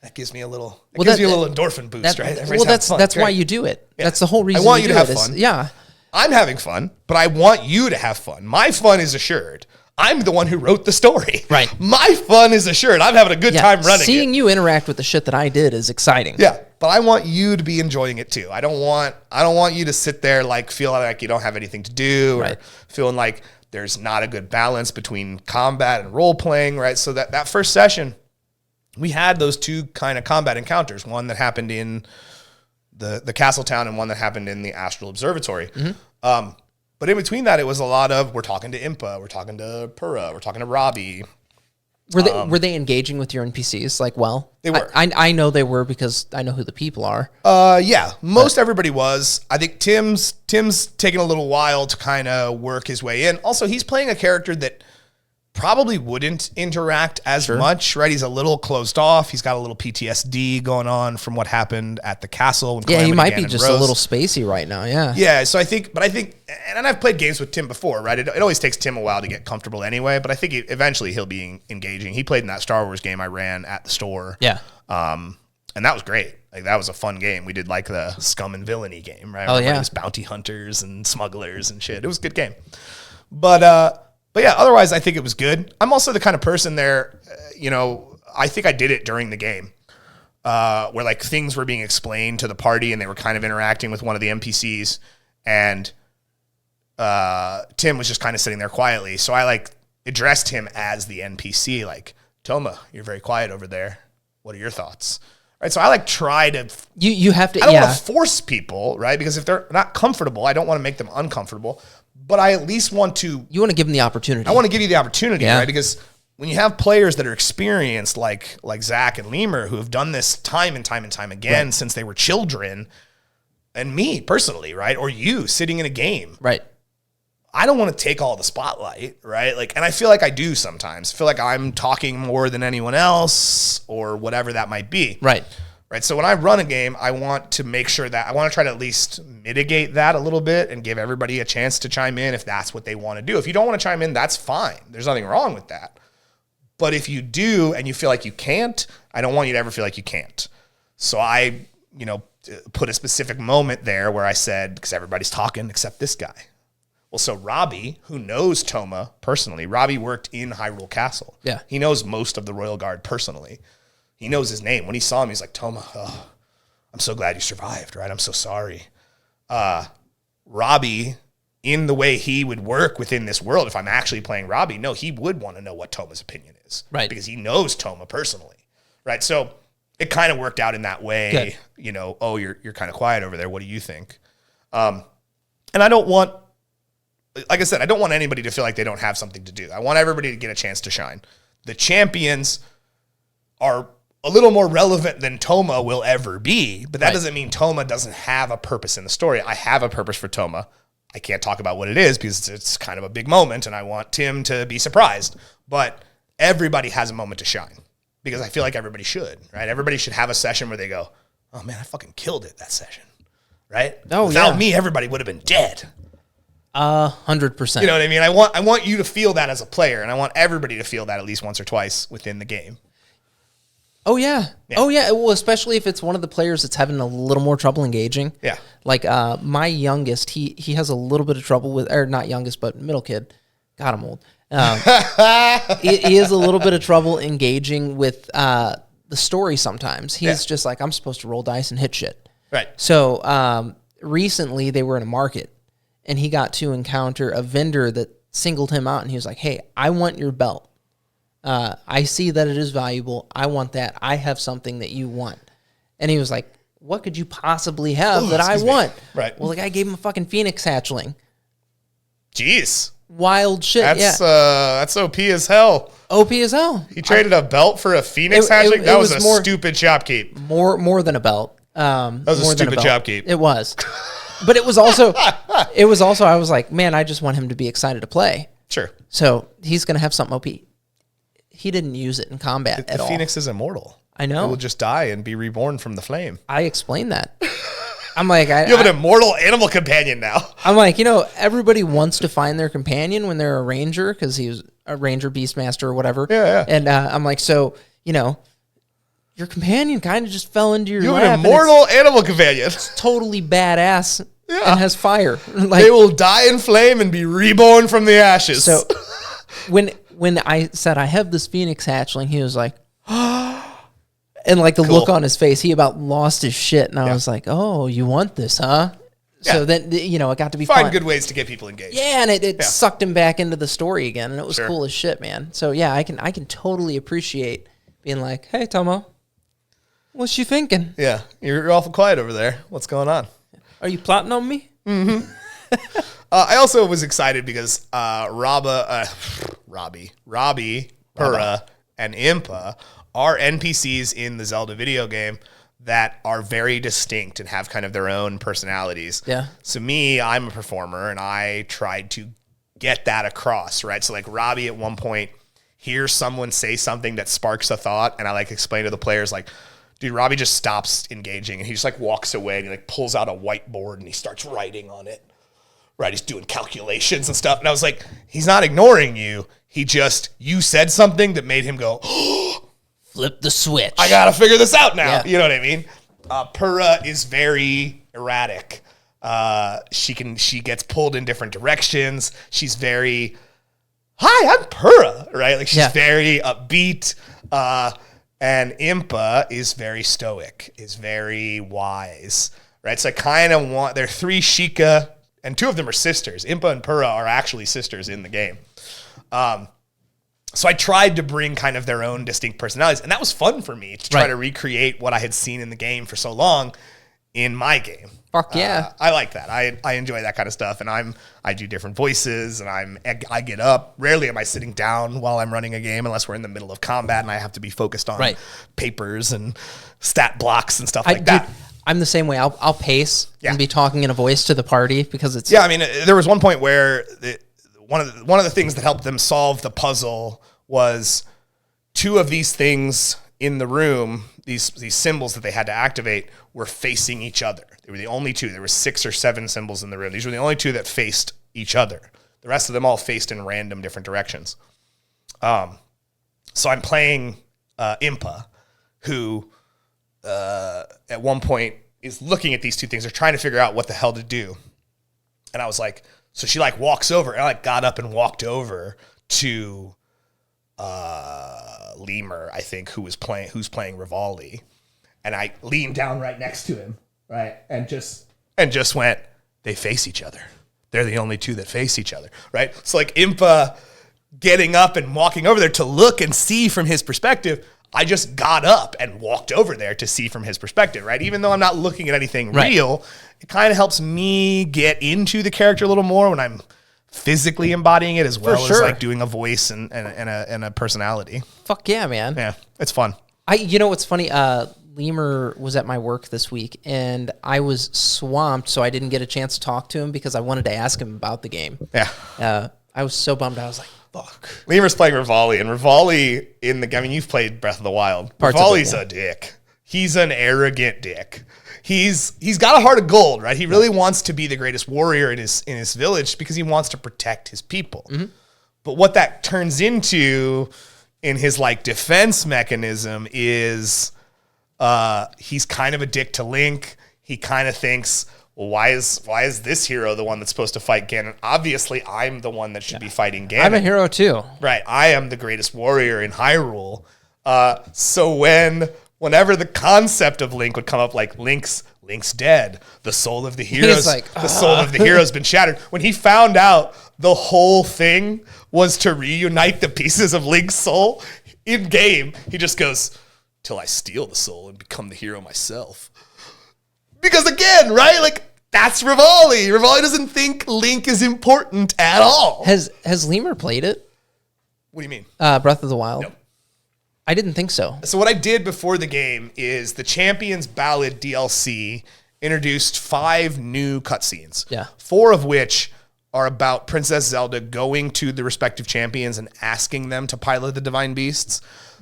that gives me a little, gives you a little endorphin boost, right? That's why you do it. Yeah. That's the whole reason. I want you to have fun. Yeah. I'm having fun, but I want you to have fun. My fun is assured. I'm the one who wrote the story. Right. My fun is assured. I'm having a good time running Seeing you interact with the shit that I did is exciting. Yeah. But I want you to be enjoying it too. I don't want you to sit there like feeling like you don't have anything to do, or feeling like there's not a good balance between combat and role playing, right? So that first session, we had those two kind of combat encounters, one that happened in the castle town and one that happened in the Astral Observatory. Mm-hmm. But in between that, it was a lot of, we're talking to Impa, we're talking to Pura, we're talking to Robbie. Were they engaging with your NPCs? Like, well, they were. I know they were, because I know who the people are. Yeah, everybody was. I think Tim's taking a little while to kind of work his way in. Also, he's playing a character that probably wouldn't interact as much, right? He's a little closed off. He's got a little PTSD going on from what happened at the castle. When Calamity he might be just a little spacey right now. Yeah. Yeah. So I think, and I've played games with Tim before, right? It always takes Tim a while to get comfortable anyway, but I think eventually he'll be engaging. He played in that Star Wars game I ran at the store. Yeah. And that was great. Like, that was a fun game. We did like the scum and villainy game, right? Oh, yeah. It was bounty hunters and smugglers and shit. It was a good game. But yeah, otherwise, I think it was good. I'm also the kind of person there, I think I did it during the game, where like things were being explained to the party and they were kind of interacting with one of the NPCs, and Tim was just kind of sitting there quietly. So I like addressed him as the NPC, like, Toma, you're very quiet over there. What are your thoughts? Right. So I like try to, you have to, I don't want to force people, right? Because if they're not comfortable, I don't want to make them uncomfortable. But I at least want to... You want to give them the opportunity. I want to give you the opportunity, right? Because when you have players that are experienced, like Zach and Lemur, who have done this time and time and time again since they were children, and me personally, right? Or you sitting in a game. Right. I don't want to take all the spotlight, right? Like, and I feel like I do sometimes. I feel like I'm talking more than anyone else, or whatever that might be. Right. Right. So when I run a game, I want to make sure that I want to try to at least mitigate that a little bit and give everybody a chance to chime in if that's what they want to do. If you don't want to chime in, that's fine. There's nothing wrong with that. But if you do and you feel like you can't, I don't want you to ever feel like you can't. So I, put a specific moment there where I said, because everybody's talking except this guy. Well, so Robbie, who knows Toma personally, Robbie worked in Hyrule Castle. Yeah. He knows most of the Royal Guard personally. He knows his name. When he saw him, he's like, Toma, I'm so glad you survived, right? I'm so sorry. Robbie, in the way he would work within this world, if I'm actually playing Robbie, no, he would want to know what Toma's opinion is. Right. Because he knows Toma personally. Right. So it kind of worked out in that way. Good. You know, oh, you're kind of quiet over there. What do you think? And I don't want, like I said, I don't want anybody to feel like they don't have something to do. I want everybody to get a chance to shine. The champions are a little more relevant than Toma will ever be, but that doesn't mean Toma doesn't have a purpose in the story. I have a purpose for Toma. I can't talk about what it is because it's kind of a big moment and I want Tim to be surprised, but everybody has a moment to shine because I feel like everybody should, right? Everybody should have a session where they go, oh man, I fucking killed it that session, right? Without me, everybody would have been dead. 100%. You know what I mean? I want you to feel that as a player, and I want everybody to feel that at least once or twice within the game. Oh, yeah. Oh, yeah. Well, especially if it's one of the players that's having a little more trouble engaging. Yeah. Like my youngest, he has a little bit of trouble with, or not youngest, but middle kid. God, I'm old. He has a little bit of trouble engaging with the story sometimes. He's just like, I'm supposed to roll dice and hit shit. Right. So recently they were in a market, and he got to encounter a vendor that singled him out, and he was like, hey, I want your belt. I see that it is valuable. I want that. I have something that you want. And he was like, what could you possibly have that I want? Right. Well, the guy gave him a fucking Phoenix hatchling. Jeez. Wild shit. That's OP as hell. OP as hell. He traded a belt for a Phoenix hatchling? That was a stupid shopkeep. More than a belt. That was a stupid shopkeep. It was. But it was also, I was like, man, I just want him to be excited to play. Sure. So he's going to have something OP. He didn't use it in combat at all. The Phoenix is immortal. I know. It will just die and be reborn from the flame. I explained that. I'm like, you have an immortal animal companion now. I'm like, everybody wants to find their companion when they're a ranger because he was a ranger, beastmaster, or whatever. Yeah. And I'm like, so, your companion kind of just fell into your lap. You have an immortal animal companion. It's totally badass and has fire. Like, they will die in flame and be reborn from the ashes. So when I said I have this Phoenix hatchling, he was like, and like the look on his face, he about lost his shit. And I was like, oh, you want this, huh? Yeah. So then, it got to be Find fun. good ways to get people engaged. Yeah, and it sucked him back into the story again, and it was cool as shit, man. So yeah, I can totally appreciate being like, hey, Tomo, what's you thinking? Yeah, you're awful quiet over there. What's going on? Are you plotting on me? Mm-hmm. I also was excited because Robbie, Pura, and Impa are NPCs in the Zelda video game that are very distinct and have kind of their own personalities. Yeah. So I'm a performer, and I tried to get that across, right? So like Robbie at one point hears someone say something that sparks a thought, and I like explain to the players like, dude, Robbie just stops engaging, and he just like walks away, and he like pulls out a whiteboard, and he starts writing on it. Right, he's doing calculations and stuff. And I was like, he's not ignoring you. You said something that made him go, flip the switch. I got to figure this out now. Yeah. You know what I mean? Pura is very erratic. She gets pulled in different directions. She's very, hi, I'm Pura, right? Like she's very upbeat. And Impa is very stoic, is very wise, right? So I kind of they're three Sheikah, and two of them are sisters. Impa and Pura are actually sisters in the game. So I tried to bring kind of their own distinct personalities, and that was fun for me to try to recreate what I had seen in the game for so long in my game. Fuck yeah. I like that. I enjoy that kind of stuff, and I do different voices, and I get up. Rarely am I sitting down while I'm running a game unless we're in the middle of combat and I have to be focused on papers and stat blocks and stuff like that. Dude, I'm the same way. I'll pace and be talking in a voice to the party because it's... Yeah, I mean, there was one point where one of the things that helped them solve the puzzle was two of these things in the room, these symbols that they had to activate, were facing each other. They were the only two. There were 6 or 7 symbols in the room. These were the only two that faced each other. The rest of them all faced in random different directions. So I'm playing Impa, who... at one point is looking at these two things. They're trying to figure out what the hell to do. And I was like, so she like walks over, and I like got up and walked over to Lemur, I think, who's playing Rivali. And I leaned down right next to him, right? And just went, they face each other. they're the only two that face each other, right? So like Impa getting up and walking over there to look and see from his perspective, I just got up and walked over there to see from his perspective, right? Even though I'm not looking at anything real, it kind of helps me get into the character a little more when I'm physically embodying it as well as like doing a voice and a personality. Fuck yeah, man. Yeah, it's fun. You know what's funny? Lemur was at my work this week, and I was swamped, so I didn't get a chance to talk to him because I wanted to ask him about the game. Yeah. I was so bummed. I was like, fuck. Lemur's playing Rivali, and Rivali you've played Breath of the Wild. Rivali's a dick. He's an arrogant dick. He's got a heart of gold, right? He really wants to be the greatest warrior in his village because he wants to protect his people. Mm-hmm. But what that turns into in his like defense mechanism is he's kind of a dick to Link. He kind of thinks, well, why is this hero the one that's supposed to fight Ganon? Obviously, I'm the one that should be fighting Ganon. I'm a hero too. Right. I am the greatest warrior in Hyrule. So whenever the concept of Link would come up, like Link's dead, the soul of the heroes, the soul of the hero's been shattered. When he found out the whole thing was to reunite the pieces of Link's soul in game, he just goes, till I steal the soul and become the hero myself. Because again, right? Like that's Rivali. Rivali doesn't think Link is important at all. Has Lemur played it? What do you mean? Breath of the Wild. No. I didn't think so. So what I did before the game is the Champions Ballad DLC introduced 5 new cutscenes. Yeah. 4 of which are about Princess Zelda going to the respective champions and asking them to pilot the divine beasts.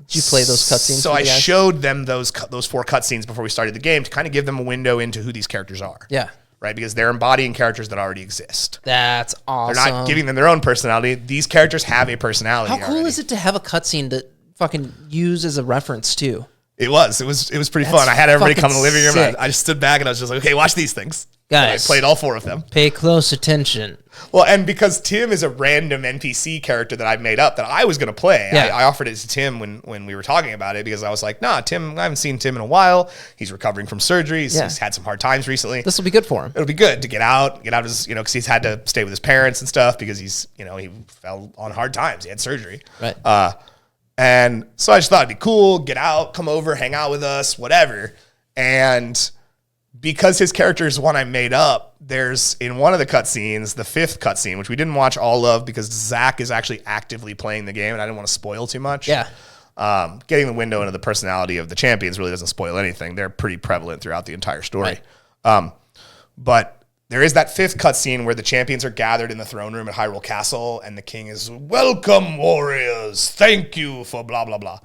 Did you play those cutscenes? So I showed them those 4 cutscenes before we started the game to kind of give them a window into who these characters are. Yeah. Right? Because they're embodying characters that already exist. That's awesome. They're not giving them their own personality. These characters have a personality. How cool is it to have a cutscene to fucking use as a reference too? It was pretty fun. I had everybody come in the living room. I just stood back and I was just like, okay, watch these things. Guys, I played all 4 of them. Pay close attention. Well, and because Tim is a random NPC character that I've made up that I was going to play, I offered it to Tim when we were talking about it because I was like, nah, Tim, I haven't seen Tim in a while. He's recovering from surgery. He's had some hard times recently. This will be good for him. It'll be good to get out his, because he's had to stay with his parents and stuff because he's, he fell on hard times. He had surgery. Right. And so I just thought it'd be cool, get out, come over, hang out with us, whatever. And because his character is one I made up, there's in one of the cutscenes, the 5th cutscene, which we didn't watch all of because Zach is actually actively playing the game and I didn't want to spoil too much. Yeah. Getting the window into the personality of the champions really doesn't spoil anything. They're pretty prevalent throughout the entire story. Right. But there is that 5th cutscene where the champions are gathered in the throne room at Hyrule Castle and the king is, welcome warriors, thank you for blah, blah, blah.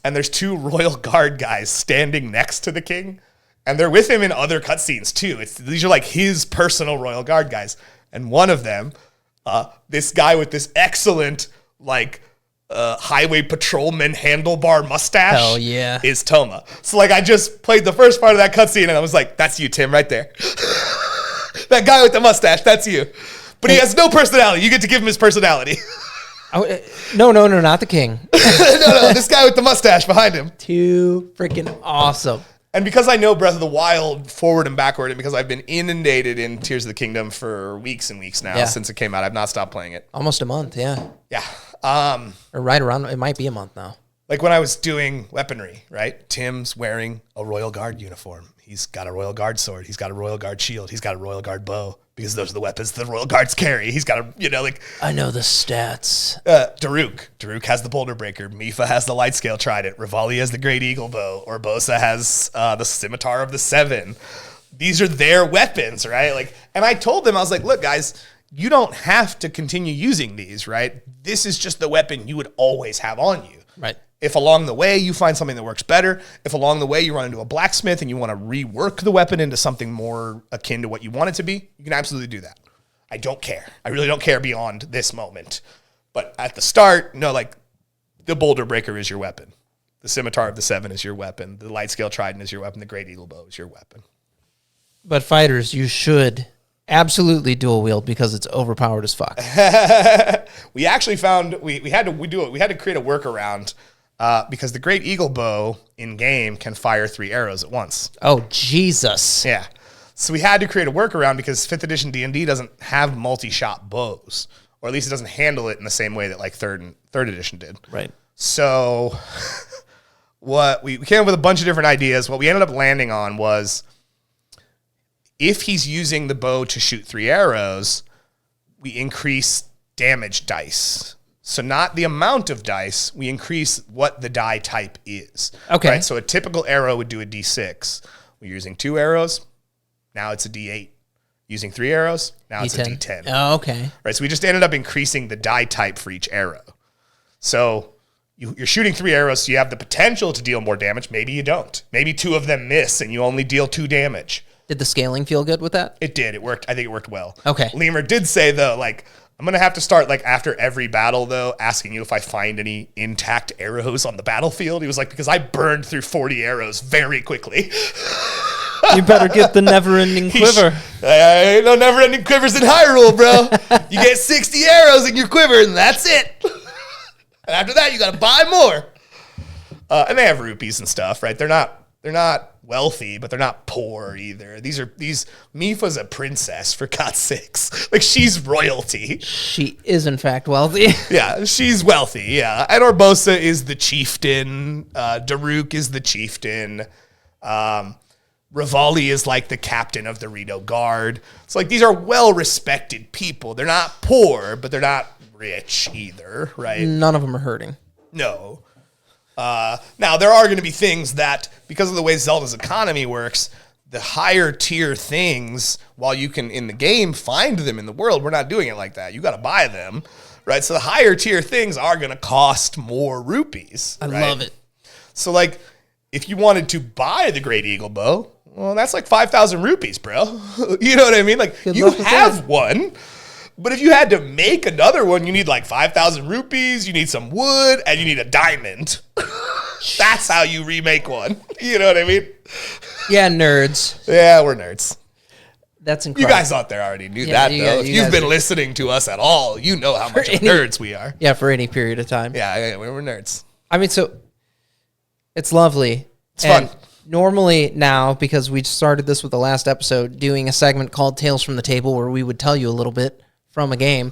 And there's 2 royal guard guys standing next to the king. And they're with him in other cutscenes too. These are like his personal royal guard guys. And one of them, this guy with this excellent highway patrolman handlebar mustache, hell yeah, is Toma. So I just played the first part of that cutscene and I was like, that's you, Tim, right there. That guy with the mustache, that's you. But he has no personality. You get to give him his personality. No, not the king. No, this guy with the mustache behind him. Too freaking awesome. And because I know Breath of the Wild forward and backward, and because I've been inundated in Tears of the Kingdom for weeks and weeks now since it came out, I've not stopped playing it. Almost a month, yeah. Yeah. Or right around, it might be a month now. Like when I was doing weaponry, right? Tim's wearing a Royal Guard uniform. He's got a Royal Guard sword. He's got a Royal Guard shield. He's got a Royal Guard bow because those are the weapons the Royal Guards carry. He's got a, I know the stats. Daruk has the Boulder Breaker. Mifa has the Light Scale Trident. Rivali has the Great Eagle Bow. Urbosa has the Scimitar of the Seven. These are their weapons, right? And I told them, I was like, look, guys, you don't have to continue using these, right? This is just the weapon you would always have on you. Right. If along the way you find something that works better, if along the way you run into a blacksmith and you want to rework the weapon into something more akin to what you want it to be, you can absolutely do that. I don't care. I really don't care beyond this moment. But at the start, the Boulder Breaker is your weapon. The Scimitar of the Seven is your weapon. The Light Scale Trident is your weapon. The Great Eagle Bow is your weapon. But fighters, you should absolutely dual wield because it's overpowered as fuck. We actually found we had to create a workaround. Because the Great Eagle Bow in game can fire 3 arrows at once. Oh, Jesus. Yeah. So we had to create a workaround because 5th edition D&D doesn't have multi-shot bows, or at least it doesn't handle it in the same way that like third edition did. Right. So what we came up with a bunch of different ideas. What we ended up landing on was if he's using the bow to shoot 3 arrows, we increase damage dice. So not the amount of dice, we increase what the die type is. Okay. Right? So a typical arrow would do a D6. We're using 2 arrows, now it's a D8. Using 3 arrows, now it's a D10. Oh, okay. Right, so we just ended up increasing the die type for each arrow. So you're shooting 3 arrows, so you have the potential to deal more damage. Maybe you don't. Maybe 2 of them miss, and you only deal 2 damage. Did the scaling feel good with that? It did. It worked. I think it worked well. Okay. Lemur did say, though, like, I'm going to have to start, like, after every battle, though, asking you if I find any intact arrows on the battlefield. He was like, because I burned through 40 arrows very quickly. You better get the never-ending quiver. Ain't no never-ending quivers in Hyrule, bro. You get 60 arrows in your quiver, and that's it. And after that, you got to buy more. And they have rupees and stuff, right? They're not wealthy, but they're not poor either. Mifa's a princess, for God's sakes. Like, she's royalty. She is, in fact, wealthy. Yeah, she's wealthy, yeah. And Orbosa is the chieftain. Daruk is the chieftain. Rivali is like the captain of the Rito Guard. So, like, these are well-respected people. They're not poor, but they're not rich either, right? None of them are hurting. No. Now, there are going to be things that, because of the way Zelda's economy works, the higher tier things, while you can, in the game, find them in the world, we're not doing it like that. You got to buy them, right? So the higher tier things are going to cost more rupees. I love it. So, like, if you wanted to buy the Great Eagle Bow, well, that's like 5,000 rupees, bro. You know what I mean? Like, you have one. But if you had to make another one, you need like 5,000 rupees, you need some wood, and you need a diamond. That's how you remake one. You know what I mean? Yeah, nerds. Yeah, we're nerds. That's incredible. You guys out there already knew that, though. If you've been listening to us at all, you know how much of nerds we are. Yeah, for any period of time. Yeah, we're nerds. I mean, so it's lovely. It's fun. Normally now, because we started this with the last episode, doing a segment called Tales from the Table where we would tell you a little bit from a game.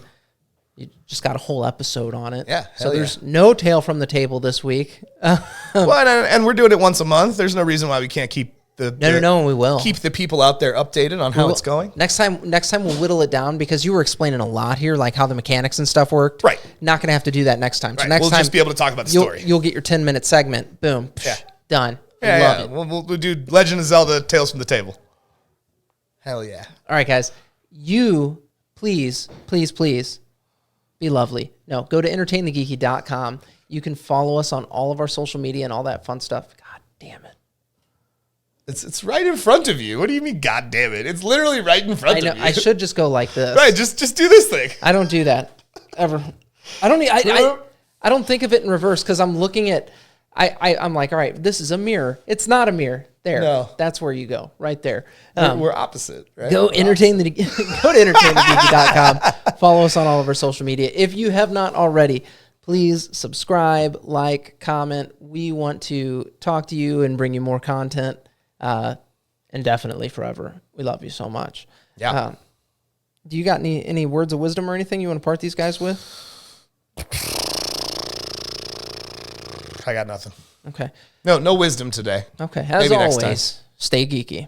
You just got a whole episode on it. Yeah. So there's no Tale from the Table this week. Well, and we're doing it once a month. There's no reason why we can't keep No, we will. Keep the people out there updated on how it's going. Next time we'll whittle it down because you were explaining a lot here, like how the mechanics and stuff worked. Right. Not going to have to do that next time. Right. So next we'll time just be able to talk about the story. You'll get your 10-minute segment. Boom. Yeah. Done. Yeah, Love it. We'll do Legend of Zelda Tales from the Table. Hell yeah. All right, guys. You, please be lovely. No, go to entertainthegeeky.com. You can follow us on all of our social media and all that fun stuff. God damn it. It's right in front of you. What do you mean, God damn it? It's literally right in front of you. I should just go like this. Right, just do this thing. I don't do that ever. I don't think of it in reverse because I'm looking at. I'm like, all right, this is a mirror. It's not a mirror. There, no. That's where you go, right there. We're opposite, right? Go to entertainthegeeky.com. Follow us on all of our social media. If you have not already, please subscribe, like, comment. We want to talk to you and bring you more content, indefinitely forever. We love you so much. Yeah. Do you got any words of wisdom or anything you want to part these guys with? I got nothing. Okay. No wisdom today. Okay. As Maybe next always, stay geeky.